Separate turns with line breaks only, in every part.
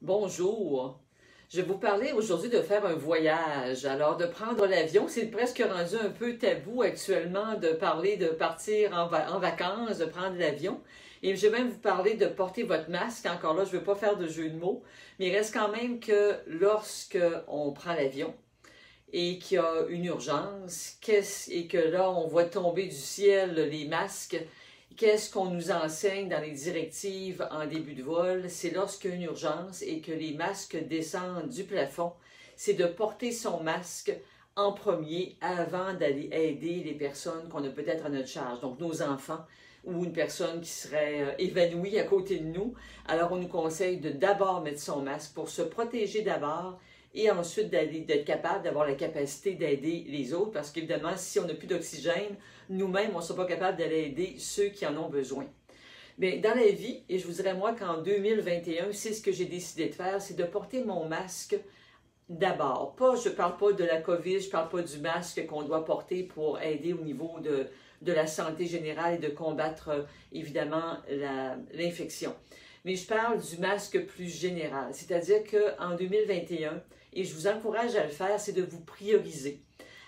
Bonjour. Je vais vous parler aujourd'hui de faire un voyage. Alors, de prendre l'avion, c'est presque rendu un peu tabou actuellement de parler de partir en vacances, de prendre l'avion. Et je vais même vous parler de porter votre masque. Encore là, je ne veux pas faire de jeu de mots, mais il reste quand même que lorsque on prend l'avion et qu'il y a une urgence, et que là, on voit tomber du ciel les masques, qu'est-ce qu'on nous enseigne dans les directives en début de vol? C'est lorsqu'il y a une urgence et que les masques descendent du plafond, c'est de porter son masque en premier avant d'aller aider les personnes qu'on a peut-être à notre charge, donc nos enfants ou une personne qui serait évanouie à côté de nous. Alors on nous conseille de d'abord mettre son masque pour se protéger d'abord et ensuite d'être capable d'avoir la capacité d'aider les autres, parce qu'évidemment, si on n'a plus d'oxygène, nous-mêmes, on ne sera pas capable d'aller aider ceux qui en ont besoin. Mais dans la vie, et je vous dirais moi qu'en 2021, c'est ce que j'ai décidé de faire, c'est de porter mon masque d'abord. Je ne parle pas de la COVID, je ne parle pas du masque qu'on doit porter pour aider au niveau de la santé générale et de combattre évidemment l'infection. Mais je parle du masque plus général, c'est-à-dire qu'en 2021, et je vous encourage à le faire, c'est de vous prioriser.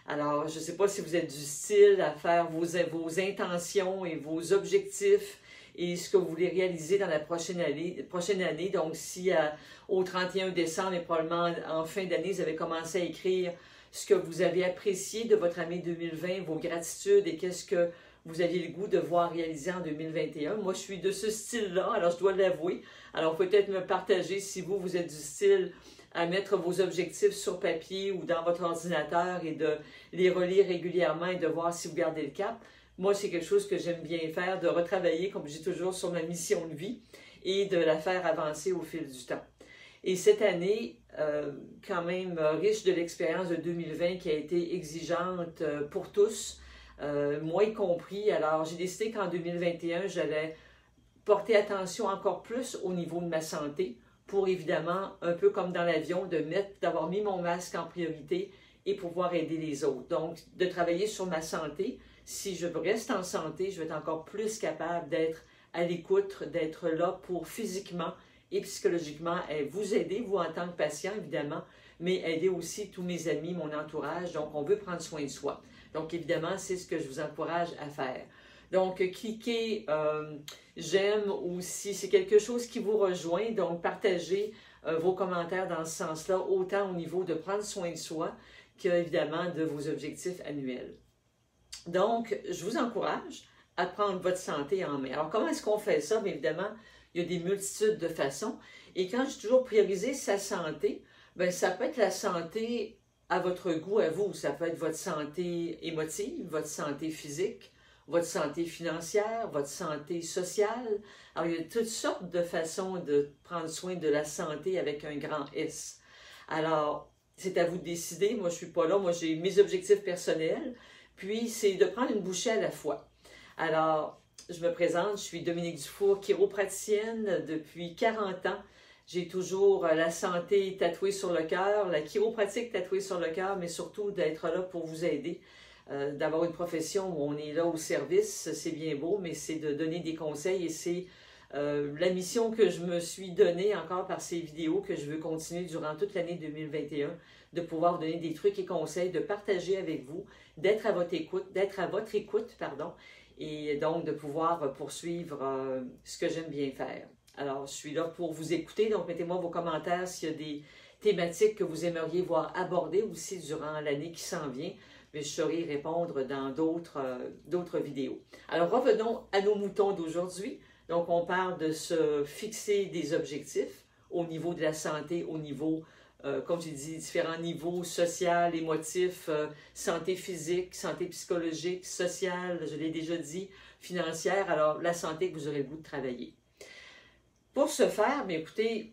Alors, je ne sais pas si vous êtes du style à faire vos intentions et vos objectifs et ce que vous voulez réaliser dans la prochaine année. Donc, si au 31 décembre et probablement en fin d'année, vous avez commencé à écrire ce que vous avez apprécié de votre année 2020, vos gratitudes et qu'est-ce que vous aviez le goût de voir réaliser en 2021. Moi, je suis de ce style-là, alors je dois l'avouer. Alors, peut-être me partager si vous êtes du style à mettre vos objectifs sur papier ou dans votre ordinateur et de les relire régulièrement et de voir si vous gardez le cap. Moi, c'est quelque chose que j'aime bien faire, de retravailler, comme je dis toujours, sur ma mission de vie et de la faire avancer au fil du temps. Et cette année, quand même riche de l'expérience de 2020 qui a été exigeante pour tous, moi y compris. Alors, j'ai décidé qu'en 2021, j'allais porter attention encore plus au niveau de ma santé pour évidemment, un peu comme dans l'avion, d'avoir mis mon masque en priorité et pouvoir aider les autres. Donc, de travailler sur ma santé. Si je reste en santé, je vais être encore plus capable d'être à l'écoute, d'être là pour physiquement et psychologiquement vous aider, vous en tant que patient évidemment, mais aider aussi tous mes amis, mon entourage. Donc, on veut prendre soin de soi. Donc, évidemment, c'est ce que je vous encourage à faire. Donc, cliquez j'aime ou si c'est quelque chose qui vous rejoint, donc partagez vos commentaires dans ce sens-là, autant au niveau de prendre soin de soi qu'évidemment de vos objectifs annuels. Donc, je vous encourage à prendre votre santé en main. Alors, comment est-ce qu'on fait ça? Bien évidemment, il y a des multitudes de façons. Et quand j'ai toujours priorisé sa santé, bien, ça peut être la santé à votre goût, à vous. Ça peut être votre santé émotive, votre santé physique, votre santé financière, votre santé sociale. Alors, il y a toutes sortes de façons de prendre soin de la santé avec un grand S. Alors, c'est à vous de décider. Moi, je ne suis pas là. Moi, j'ai mes objectifs personnels. Puis, c'est de prendre une bouchée à la fois. Alors, je me présente. Je suis Dominique Dufour, chiropraticienne depuis 40 ans. J'ai toujours la santé tatouée sur le cœur, la chiropratique tatouée sur le cœur, mais surtout d'être là pour vous aider. D'avoir une profession où on est là au service, c'est bien beau, mais c'est de donner des conseils et c'est la mission que je me suis donnée encore par ces vidéos que je veux continuer durant toute l'année 2021, de pouvoir vous donner des trucs et conseils, de partager avec vous, d'être à votre écoute, pardon, et donc de pouvoir poursuivre ce que j'aime bien faire. Alors, je suis là pour vous écouter, donc mettez-moi vos commentaires s'il y a des thématiques que vous aimeriez voir abordées aussi durant l'année qui s'en vient, mais je saurai y répondre dans d'autres vidéos. Alors, revenons à nos moutons d'aujourd'hui. Donc, on parle de se fixer des objectifs au niveau de la santé, au niveau, comme j'ai dit, différents niveaux, social, émotif, santé physique, santé psychologique, sociale, je l'ai déjà dit, financière. Alors, la santé que vous aurez le goût de travailler. Pour ce faire, bien, écoutez,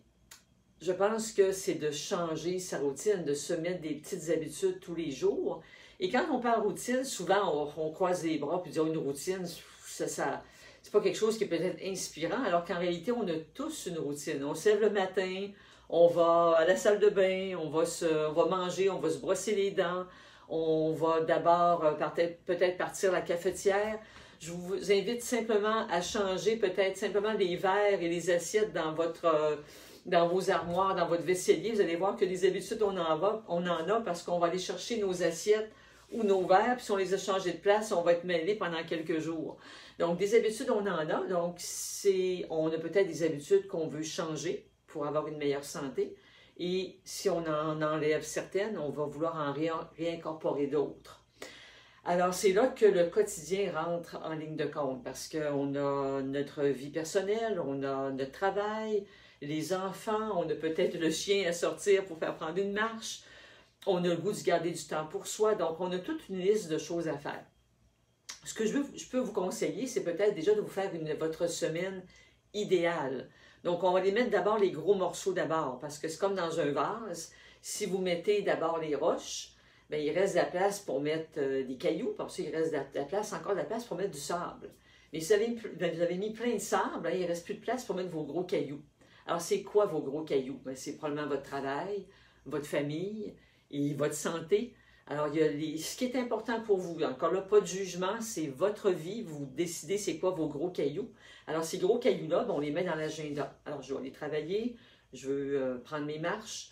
je pense que c'est de changer sa routine, de se mettre des petites habitudes tous les jours. Et quand on parle routine, souvent on croise les bras et dit une routine, c'est pas quelque chose qui est peut-être inspirant, alors qu'en réalité, on a tous une routine. On se lève le matin, on va à la salle de bain, on va manger, on va se brosser les dents, on va d'abord peut-être partir à la cafetière. Je vous invite simplement à changer peut-être simplement les verres et les assiettes dans dans vos armoires, dans votre vaisselier, vous allez voir que des habitudes, on en a parce qu'on va aller chercher nos assiettes ou nos verres, puis si on les a changés de place, on va être mêlés pendant quelques jours. Donc, des habitudes, on en a. Donc, on a peut-être des habitudes qu'on veut changer pour avoir une meilleure santé. Et si on en enlève certaines, on va vouloir en réincorporer d'autres. Alors, c'est là que le quotidien rentre en ligne de compte parce qu'on a notre vie personnelle, on a notre travail, les enfants, on a peut-être le chien à sortir pour faire prendre une marche, on a le goût de garder du temps pour soi, donc on a toute une liste de choses à faire. Ce que je peux vous conseiller, c'est peut-être déjà de vous faire votre semaine idéale. Donc, on va les mettre d'abord les gros morceaux d'abord, parce que c'est comme dans un vase. Si vous mettez d'abord les roches, bien, il reste de la place pour mettre des cailloux, parce qu'il reste encore de la place pour mettre du sable. Mais si vous avez mis plein de sable, hein, il ne reste plus de place pour mettre vos gros cailloux. Alors, c'est quoi vos gros cailloux? C'est probablement votre travail, votre famille et votre santé. Alors, ce qui est important pour vous, encore là, pas de jugement, c'est votre vie, vous décidez c'est quoi vos gros cailloux. Alors, ces gros cailloux-là, on les met dans l'agenda. Alors, je vais aller travailler, je veux prendre mes marches,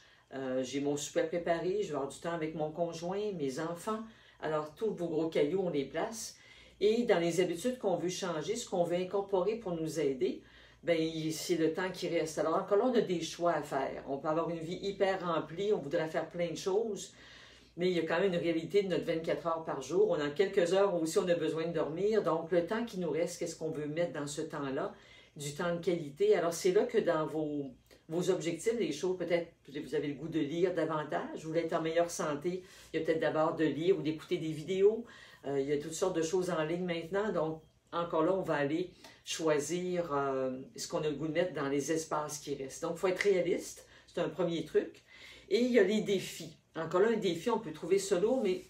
j'ai mon souper préparé, je vais avoir du temps avec mon conjoint, mes enfants. Alors, tous vos gros cailloux, on les place. Et dans les habitudes qu'on veut changer, ce qu'on veut incorporer pour nous aider, bien, c'est le temps qui reste. Alors, encore là, on a des choix à faire. On peut avoir une vie hyper remplie, on voudrait faire plein de choses, mais il y a quand même une réalité de notre 24 heures par jour. On a quelques heures où aussi on a besoin de dormir. Donc, le temps qui nous reste, qu'est-ce qu'on veut mettre dans ce temps-là? Du temps de qualité. Alors, c'est là que dans vos objectifs, les choses, peut-être vous avez le goût de lire davantage, vous voulez être en meilleure santé, il y a peut-être d'abord de lire ou d'écouter des vidéos. Il y a toutes sortes de choses en ligne maintenant. Donc, encore là, on va aller choisir ce qu'on a le goût de mettre dans les espaces qui restent. Donc, il faut être réaliste. C'est un premier truc. Et il y a les défis. Encore là, un défi, on peut trouver ça lourd, mais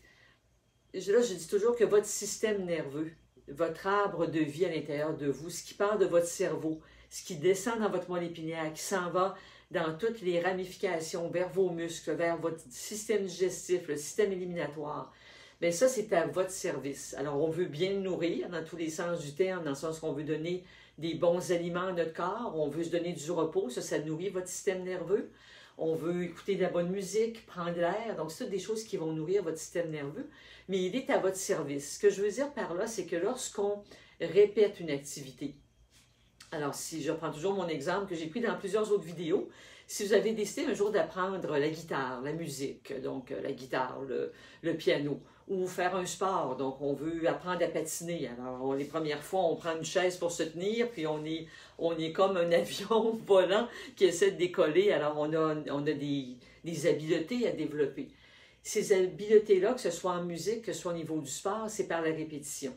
là, je dis toujours que votre système nerveux, votre arbre de vie à l'intérieur de vous, ce qui part de votre cerveau, ce qui descend dans votre moelle épinière, qui s'en va dans toutes les ramifications vers vos muscles, vers votre système digestif, le système éliminatoire, bien ça, c'est à votre service. Alors, on veut bien le nourrir dans tous les sens du terme, dans le sens qu'on veut donner des bons aliments à notre corps, on veut se donner du repos, ça nourrit votre système nerveux. On veut écouter de la bonne musique, prendre l'air. Donc, c'est toutes des choses qui vont nourrir votre système nerveux. Mais il est à votre service. Ce que je veux dire par là, c'est que lorsqu'on répète une activité, alors si je reprends toujours mon exemple que j'ai pris dans plusieurs autres vidéos, si vous avez décidé un jour d'apprendre la guitare, la musique, donc la guitare, le piano, ou faire un sport, donc on veut apprendre à patiner. Alors, les premières fois, on prend une chaise pour se tenir, puis on est comme un avion volant qui essaie de décoller. Alors, on a des habiletés à développer. Ces habiletés-là, que ce soit en musique, que ce soit au niveau du sport, c'est par la répétition.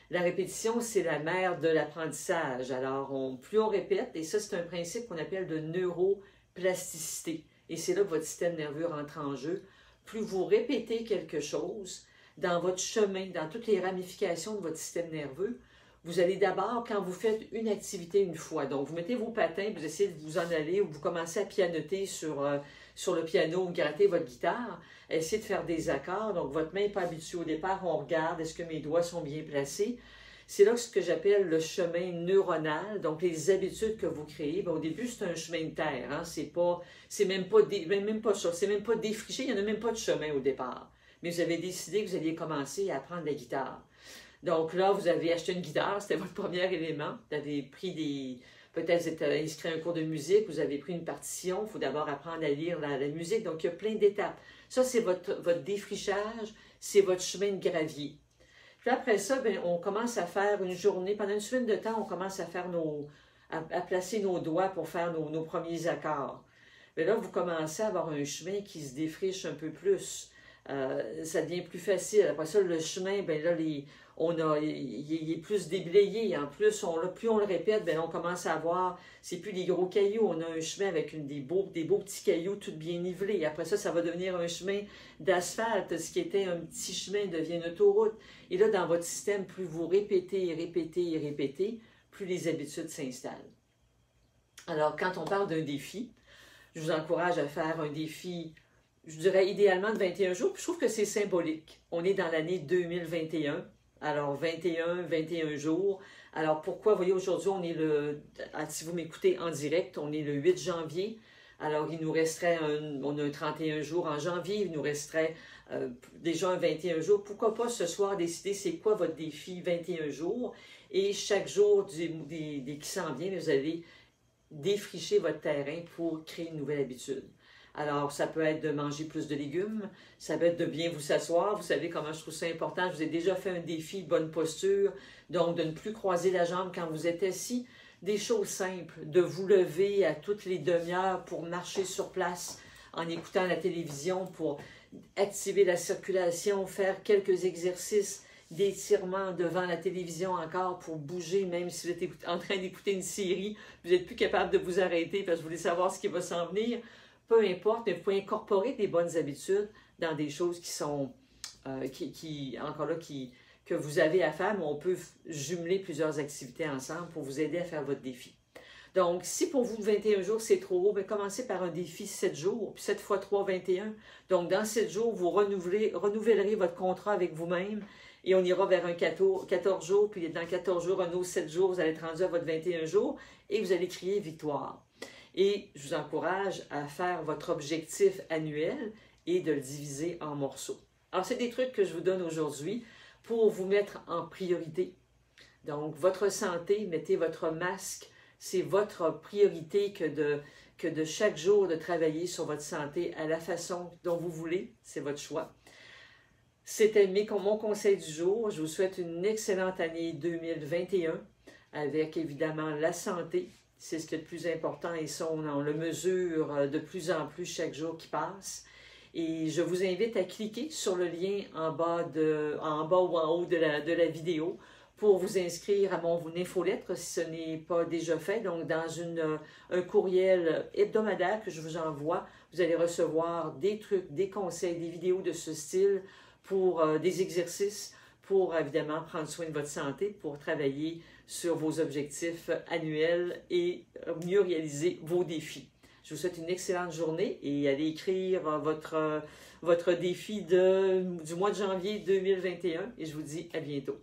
La répétition, c'est la mère de l'apprentissage. Alors, plus on répète, et ça, c'est un principe qu'on appelle de neuroplasticité. Et c'est là que votre système nerveux rentre en jeu. Plus vous répétez quelque chose dans votre chemin, dans toutes les ramifications de votre système nerveux, vous allez d'abord, quand vous faites une activité une fois, donc vous mettez vos patins, vous essayez de vous en aller ou vous commencez à pianoter sur le piano ou gratter votre guitare, essayez de faire des accords. Donc votre main n'est pas habituée au départ, on regarde, est-ce que mes doigts sont bien placés? C'est là ce que j'appelle le chemin neuronal, donc les habitudes que vous créez. Bien, au début, c'est un chemin de terre, hein? C'est même pas défriché, il n'y en a même pas de chemin au départ. Mais vous avez décidé que vous alliez commencer à apprendre la guitare. Donc là, vous avez acheté une guitare, c'était votre premier élément. Vous avez pris peut-être vous êtes inscrit à un cours de musique, vous avez pris une partition, il faut d'abord apprendre à lire la musique, donc il y a plein d'étapes. Ça, c'est votre défrichage, c'est votre chemin de gravier. Puis après ça, bien, on commence à faire une journée, pendant une semaine de temps, on commence à faire à placer nos doigts pour faire nos premiers accords. Mais là, vous commencez à avoir un chemin qui se défriche un peu plus. Ça devient plus facile. Après ça, le chemin, bien là, il est plus déblayé. En plus, plus on le répète, bien, on commence à voir, c'est plus des gros cailloux. On a un chemin avec des beaux petits cailloux tout bien nivelés. Après ça, ça va devenir un chemin d'asphalte. Ce qui était un petit chemin devient une autoroute. Et là, dans votre système, plus vous répétez et répétez et répétez, plus les habitudes s'installent. Alors, quand on parle d'un défi, je vous encourage à faire un défi, je dirais idéalement de 21 jours, puis je trouve que c'est symbolique. On est dans l'année 2021. Alors, 21 jours. Alors, pourquoi, vous voyez, aujourd'hui, on est si vous m'écoutez en direct, on est le 8 janvier. Alors, il nous resterait, on a un 31 jours en janvier, il nous resterait déjà un 21 jours. Pourquoi pas ce soir décider c'est quoi votre défi 21 jours? Et chaque jour qui s'en vient, vous allez défricher votre terrain pour créer une nouvelle habitude. Alors, ça peut être de manger plus de légumes, ça peut être de bien vous s'asseoir. Vous savez comment je trouve ça important. Je vous ai déjà fait un défi de bonne posture, donc de ne plus croiser la jambe quand vous êtes assis. Des choses simples, de vous lever à toutes les demi-heures pour marcher sur place en écoutant la télévision, pour activer la circulation, faire quelques exercices d'étirement devant la télévision encore pour bouger, même si vous êtes en train d'écouter une série, vous n'êtes plus capable de vous arrêter parce que vous voulez savoir ce qui va s'en venir. Peu importe, mais vous pouvez incorporer des bonnes habitudes dans des choses qui sont, que vous avez à faire, mais on peut jumeler plusieurs activités ensemble pour vous aider à faire votre défi. Donc, si pour vous 21 jours c'est trop haut, bien, commencez par un défi 7 jours, puis 7 fois 3, 21. Donc, dans 7 jours, vous renouvellerez votre contrat avec vous-même et on ira vers un 14 jours, puis dans 14 jours, un autre 7 jours, vous allez être rendu à votre 21 jours et vous allez crier victoire. Et je vous encourage à faire votre objectif annuel et de le diviser en morceaux. Alors, c'est des trucs que je vous donne aujourd'hui pour vous mettre en priorité. Donc, votre santé, mettez votre masque. C'est votre priorité que de chaque jour de travailler sur votre santé à la façon dont vous voulez. C'est votre choix. C'était mon conseil du jour. Je vous souhaite une excellente année 2021 avec évidemment la santé. C'est ce qui est le plus important et ça, on le mesure de plus en plus chaque jour qui passe. Et je vous invite à cliquer sur le lien en bas ou en haut de la vidéo pour vous inscrire à mon infolettre si ce n'est pas déjà fait. Donc, dans un courriel hebdomadaire que je vous envoie, vous allez recevoir des trucs, des conseils, des vidéos de ce style pour des exercices pour évidemment prendre soin de votre santé, pour travailler sur vos objectifs annuels et mieux réaliser vos défis. Je vous souhaite une excellente journée et allez écrire votre défi du mois de janvier 2021 et je vous dis à bientôt.